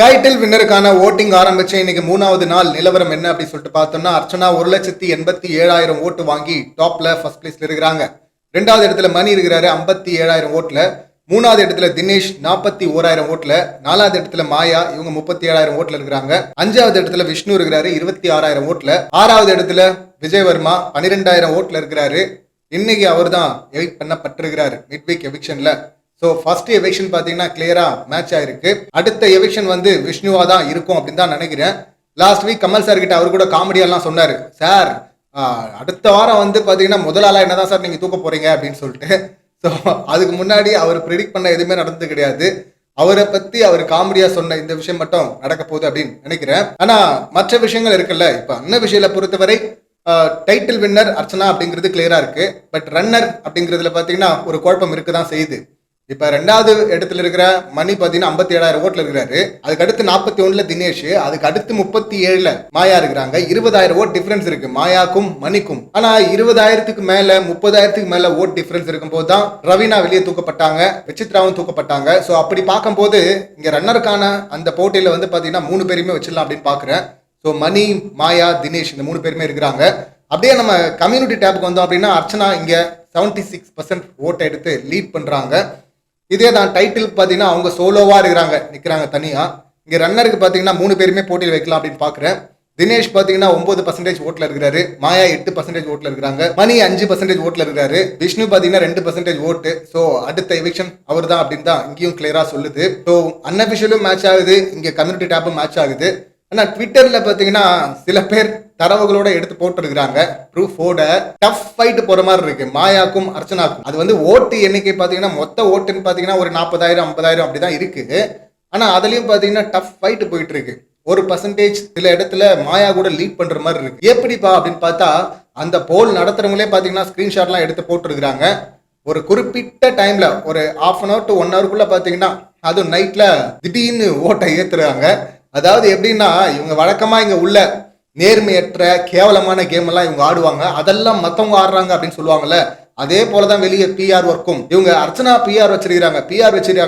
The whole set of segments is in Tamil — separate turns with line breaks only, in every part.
டைட்டில் வின்னருக்கான ஓட்டிங் ஆரம்பிச்ச இன்னைக்கு 3வது நாள் நிலவரம் என்ன அப்படின்னு சொல்லிட்டு பார்த்தோம்னா அர்ச்சனா 1,87,000 ஓட்டு வாங்கி டாப்ல ஃபர்ஸ்ட் பிளேஸ்ல இருக்கிறாங்க. 2வது இடத்துல மணி இருக்கிறாரு 57,000 ஓட்டுல. 3வது இடத்துல தினேஷ் 41,000 ஓட்டுல. 4வது இடத்துல மாயா இவங்க 37,000 ஓட்டுல இருக்கிறாங்க. 5வது இடத்துல விஷ்ணு இருக்கிறாரு 26,000 ஓட்டுல. 6வது இடத்துல விஜயவர்மா 12,000 ஓட்டுல இருக்கிறாரு. இன்னைக்கு அவர் தான் எவிக்ட் பண்ணப்பட்டிருக்கிறாரு மிட் வீக் எவிக்ஷன்ல. ஸோ ஃபர்ஸ்ட் எவிக்ஷன் பார்த்தீங்கன்னா கிளியரா மேட்ச் ஆயிருக்கு. அடுத்த எவிக்ஷன் வந்து விஷ்ணுவா தான் இருக்கும் அப்படின்னு தான் நினைக்கிறேன். லாஸ்ட் வீக் கமல் சார் கிட்ட அவர் கூட காமெடியெல்லாம் சொன்னாரு, சார் அடுத்த வாரம் வந்து பார்த்தீங்கன்னா முதல் ஆளா என்னதான் சார் நீங்க தூக்க போறீங்க அப்படின்னு சொல்லிட்டு. ஸோ அதுக்கு முன்னாடி அவர் ப்ரெடிக்ட் பண்ண எதுவுமே நடந்தது கிடையாது. அவரை பத்தி அவர் காமெடியா சொன்ன இந்த விஷயம் மட்டும் நடக்க போகுது அப்படின்னு நினைக்கிறேன். ஆனா மற்ற விஷயங்கள் இருக்குல்ல, இப்ப அன்ன விஷயத்தை பொறுத்தவரை டைட்டில் வின்னர் அர்ச்சனா அப்படிங்கிறது கிளியரா இருக்கு. பட் ரன்னர் அப்படிங்கிறதுல பாத்தீங்கன்னா ஒரு குழப்பம் இருக்குதான் செய்யுது. இப்ப 2வது இடத்துல இருக்கிற மணி பாத்தீங்கன்னா 57,000 ஓட்டுல இருக்கிறாரு. அதுக்கு அடுத்து 41ல தினேஷ், அதுக்கு அடுத்து 37ல மாயா இருக்கிறாங்க. 20,000 ஓட் டிஃபரன்ஸ் இருக்கு மாயாக்கும் மணிக்கும். ஆனா 20,000க்கு மேல 30,000க்கு மேல ஓட் டிஃபரன்ஸ் இருக்கும் போதுதான் ரவீனா வெளியே தூக்கப்பட்டாங்க, விசித்ராவும் தூக்கப்பட்டாங்க. சோ அப்படி பார்க்கும்போது இங்க ரன்னருக்கான அந்த போட்டியில வந்து பாத்தீங்கன்னா 3 பேருமே வச்சிடலாம் அப்படின்னு பாக்குறேன். ஸோ மணி, மாயா, தினேஷ் இந்த 3 பேருமே இருக்கிறாங்க. அப்படியே நம்ம கம்யூனிட்டி டேப்புக்கு வந்தோம் அப்படின்னா அர்ச்சனா இங்க 76% ஓட்டை எடுத்து லீட் பண்றாங்க. இதே தான் டைட்டில் பார்த்தீங்கன்னா அவங்க சோலோவா இருக்கிறாங்க, நிற்கிறாங்க தனியா. இங்க ரன்னருக்கு பார்த்தீங்கன்னா 3 பேருமே போட்டியில் வைக்கலாம் அப்படின்னு பாக்குறேன். தினேஷ் பார்த்தீங்கன்னா 9% ஓட்டுல இருக்கிறாரு. மாயா 8% ஓட்டுல இருக்கிறாங்க. மணி 5% ஓட்டுல இருக்கிறாரு. விஷ்ணு பார்த்தீங்கன்னா 2% ஓட்டு. ஸோ அடுத்த எவிக்ஷன் அவர் தான் அப்படின்னு தான் இங்கேயும் கிளியரா சொல்லுது. ஸோ அன்அபிஷியலும் மேட்ச் ஆகுது, இங்க கம்யூனிட்டி டேப்பும் மேட்ச் ஆகுது. ஆனா ட்விட்டர்ல பாத்தீங்கன்னா சில பேர் தரவுகளோட எடுத்து போட்டுருக்காங்க, ப்ரூஃபோட. டஃப் ஃபைட் போற மாதிரி இருக்கு மாயாக்கும் அர்ச்சனாக்கும். அது வந்து ஓட்டு எண்ணிக்கை பாத்தீங்கன்னா மொத்த ஓட்டுன்னு பாத்தீங்கன்னா ஒரு 40,000 50,000 அப்படிதான் இருக்கு. ஆனா அதுலயும் பாத்தீங்கன்னா டஃப் ஃபைட் போயிட்டு இருக்கு. ஒரு பர்சன்டேஜ் சில இடத்துல மாயா கூட லீட் பண்ற மாதிரி இருக்கு. எப்படிப்பா அப்படின்னு பார்த்தா அந்த போல் நடத்துறவங்களே பாத்தீங்கன்னா ஸ்கிரீன்ஷாட்லாம் எடுத்து போட்டுருக்காங்க. ஒரு குறிப்பிட்ட டைம்ல ஒரு ½ hour to 1 hour பாத்தீங்கன்னா அதுவும் நைட்ல திடீர்னு ஓட்டை ஏத்துறாங்க. அதாவது எப்படின்னா இவங்க வழக்கமா இங்க உள்ள நேர்மையற்ற கேவலமான கேம் எல்லாம் இவங்க ஆடுவாங்க, அதெல்லாம் மத்தவங்க ஆடுறாங்க அப்படின்னு சொல்லுவாங்கல்ல. அதே போலதான் வெளியே பிஆர் ஒர்க்கும். இவங்க அர்ச்சனா பிஆர் வச்சிருக்காங்க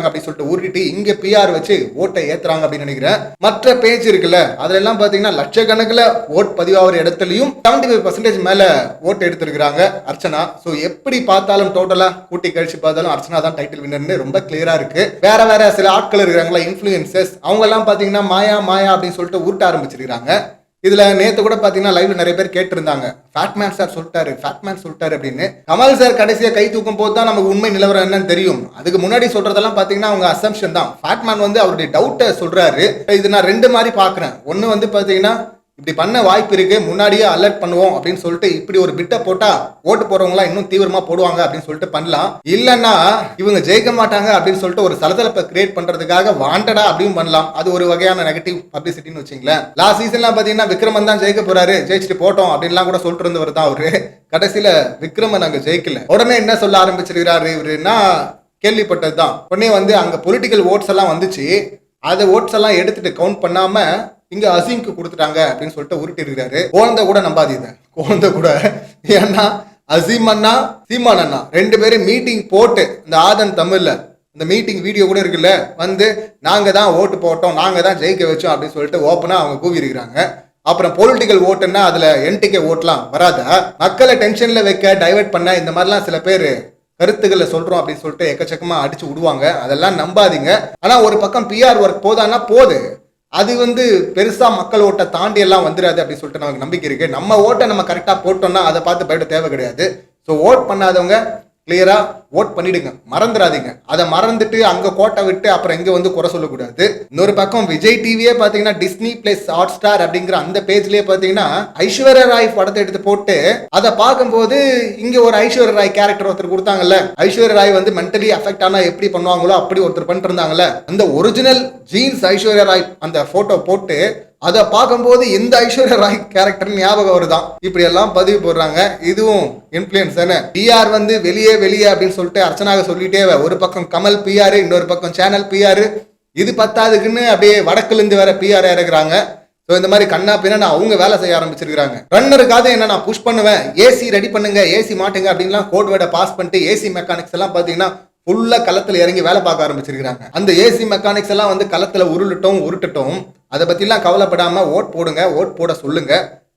அப்படின்னு சொல்லிட்டு ஊறிட்டு இங்க பிஆர் வச்சு ஓட்டை ஏத்துறாங்க அப்படின்னு நினைக்கிறேன். மற்ற பேஜ் இருக்குல்ல அதுல எல்லாம் பாத்தீங்கன்னா லட்சக்கணக்கில் ஓட் பதிவாகிற இடத்துலயும் 75% மேல ஓட்டு எடுத்திருக்கிறாங்க அர்ச்சனா. சோ எப்படி பார்த்தாலும் டோட்டலா கூட்டி கழிச்சு பார்த்தாலும் அர்ச்சனா தான் டைட்டில் வின்னர்னு ரொம்ப கிளியரா இருக்கு. வேற வேற சில ஆட்கள் இருக்கிறாங்களா இன்ஃபுளுசர்ஸ், அவங்க எல்லாம் பாத்தீங்கன்னா மாயா மாயா அப்படின்னு சொல்லிட்டு ஊட்ட ஆரம்பிச்சிருக்காங்க. இதுல நேத்து கூட பாத்தீங்கன்னா லைவ்ல நிறைய பேர் கேட்டு இருந்தாங்க, ஃபேட்மேன் சார் சொல்லிட்டாரு அப்படின்னு. கமல் சார் கடைசியா கை தூக்கும் போது தான் நமக்கு உண்மை நிலவரம் என்னன்னு தெரியும். அதுக்கு முன்னாடி சொல்றதெல்லாம் பாத்தீங்கன்னா அவங்க அசம்ஷன் தான். ஃபேட்மேன் வந்து அவருடைய டவுட்டை சொல்றாரு. இது நான் 2 மாதிரி பாக்குறேன். ஒன்னு வந்து பாத்தீங்கன்னா இப்படி பண்ண வாய்ப்பு இருக்கு, முன்னாடியே அலர்ட் பண்ணுவோம் அப்படின்னு சொல்லிட்டு இப்படி ஒரு பிட்ட போட்டா ஓட்டு போறவங்க இன்னும் தீவிரமா போடுவாங்க அப்படின்னு சொல்லிட்டு பண்ணலாம். இல்லன்னா இவங்க ஜெயிக்க மாட்டாங்க அப்படின்னு சொல்லிட்டு ஒரு சலசலப்பை கிரியேட் பண்றதுக்காக வாண்டடா அப்படின்னு பண்ணலாம். அது ஒரு வகையான நெகட்டிவ் பப்ளிசிட்டின்னு வச்சுங்களேன். லாஸ்ட் சீசன்லாம் பாத்தீங்கன்னா விக்ரமன் தான் ஜெயிக்க போறாரு, ஜெயிச்சுட்டு போட்டோம் அப்படின்லாம் கூட சொல்லிட்டு இருந்தவர் தான் அவரு. கடைசியில விக்ரமன் அங்க ஜெயிக்கல. உடனே என்ன சொல்ல ஆரம்பிச்சிருக்கிறாரு இவருன்னா, கேள்விப்பட்டதுதான் உடனே வந்து அங்க பொலிட்டிக்கல் ஓட்ஸ் எல்லாம் வந்துச்சு, அதை ஓட்ஸ் எல்லாம் எடுத்துட்டு கவுண்ட் பண்ணாம இங்க அசீம்க்கு கொடுத்துட்டாங்க அப்படின்னு சொல்லிட்டு உருட்டி இருக்கிறாரு. குழந்தை கூட நம்பாதீங்க, குழந்தை கூட. ஏன்னா அசீம் அண்ணா சீமான் அண்ணா 2 பேரும் மீட்டிங் போட்டு இந்த ஆதன் தமிழ்ல இந்த மீட்டிங் வீடியோ கூட இருக்குல்ல, வந்து நாங்க தான் ஓட்டு போட்டோம், நாங்க தான் ஜெயிக்க வச்சோம் அப்படின்னு சொல்லிட்டு ஓப்பனா அவங்க கூவி இருக்கிறாங்க. அப்புறம் பொலிட்டிக்கல் ஓட்டுன்னா அதுல என்டிகே ஓட்லாம் வராதா? மக்களை டென்ஷன்ல வைக்க டைவர்ட் பண்ண இந்த மாதிரிலாம் சில பேர் கருத்துக்களை சொல்றோம் அப்படின்னு சொல்லிட்டு எக்கச்சக்கமா அடிச்சு விடுவாங்க. அதெல்லாம் நம்பாதீங்க. ஆனா ஒரு பக்கம் பிஆர் ஒர்க் போதானா போது, அது வந்து பெருசா மக்கள் ஓட்டை தாண்டி எல்லாம் வந்துடாது அப்படின்னு சொல்லிட்டு நமக்கு நம்பிக்கை இருக்கு. நம்ம ஓட்டை நம்ம கரெக்டா போட்டோம்னா அதை பார்த்து பயப்பட தேவை கிடையாது. ஸோ ஓட் பண்ணாதவங்க கிளியரா ஓட் பண்ணிடுங்க, மறந்துடாதீங்க. அதை மறந்துட்டு அங்க கோட்டை விட்டு அப்புறம் இங்க வந்து குறை சொல்லக்கூடாது. இன்னொரு பக்கம் விஜய் டிவியே பாத்தீங்கன்னா டிஸ்னி பிளஸ் ஹாட் ஸ்டார் அப்படிங்கிற அந்த பேஜ்லயே பாத்தீங்கன்னா ஐஸ்வர்யா ராய் படத்தை எடுத்து போட்டு அதை பார்க்கும்போது இங்க ஒரு ஐஸ்வர்யா ராய் கேரக்டர் ஒருத்தர் கொடுத்தாங்கல்ல, ஐஸ்வர்யா ராய் வந்து மென்டலி அஃபெக்ட் ஆனா எப்படி பண்ணுவாங்களோ அப்படி ஒருத்தர் பண்ணிட்டு இருந்தாங்கல்ல, அந்த ஒரிஜினல் ஜீன்ஸ் ஐஸ்வர்யா ராய் அந்த போட்டோ போட்டு அதை பார்க்கும்போது இந்த ஐஸ்வர்யா ராய் கேரக்டர் ஞாபகம் வருதான். இப்படி எல்லாம் பதிவு போடுறாங்க. இதுவும் இன்ஃபுளுன்ஸ் தானே. பிஆர் வந்து வெளியே அப்படின்னு சொல்லிட்டு அர்ச்சனாக சொல்லிட்டே ஒரு பக்கம் கமல் பிஆர், இன்னொரு பக்கம் சேனல் பிஆர். இது பத்தாதுக்குன்னு அப்படியே வடக்குல இருந்து வேற பிஆர் இறக்குறாங்க. ஸோ இந்த மாதிரி கண்ணா பின்னா அவங்க வேலை செய்ய ஆரம்பிச்சிருக்காங்க. ரன்னருக்காக என்ன நான் புஷ் பண்ணுவேன், ஏசி ரெடி பண்ணுங்க, ஏசி மாட்டுங்க அப்படின்லாம் கோட் வேர்டை பாஸ் பண்ணிட்டு ஏசி மெக்கானிக்ஸ் எல்லாம் பார்த்தீங்கன்னா ஃபுல்லா களத்துல இறங்கி வேலை பார்க்க ஆரம்பிச்சிருக்காங்க. அந்த ஏசி மெக்கானிக்ஸ் எல்லாம் வந்து களத்துல உருட்டட்டும். அதை பத்தி எல்லாம் கவலைப்படாம ஓட் போடுங்க, ஓட் போட சொல்லுங்க.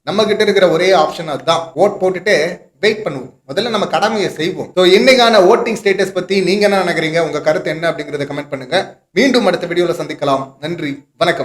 நம்ம கிட்ட இருக்கிற ஒரே ஆப்ஷன் அதுதான். ஓட் போட்டுட்டு வெயிட் பண்ணுவோம். முதல்ல நம்ம கடமையை செய்வோம். ஸோ இன்னைக்கான ஓட்டிங் ஸ்டேட்டஸ் பத்தி நீங்க என்ன நினைக்கிறீங்க? உங்க கருத்து என்ன அப்படிங்கறத கமெண்ட் பண்ணுங்க. மீண்டும் அடுத்த வீடியோல சந்திக்கலாம். நன்றி, வணக்கம்.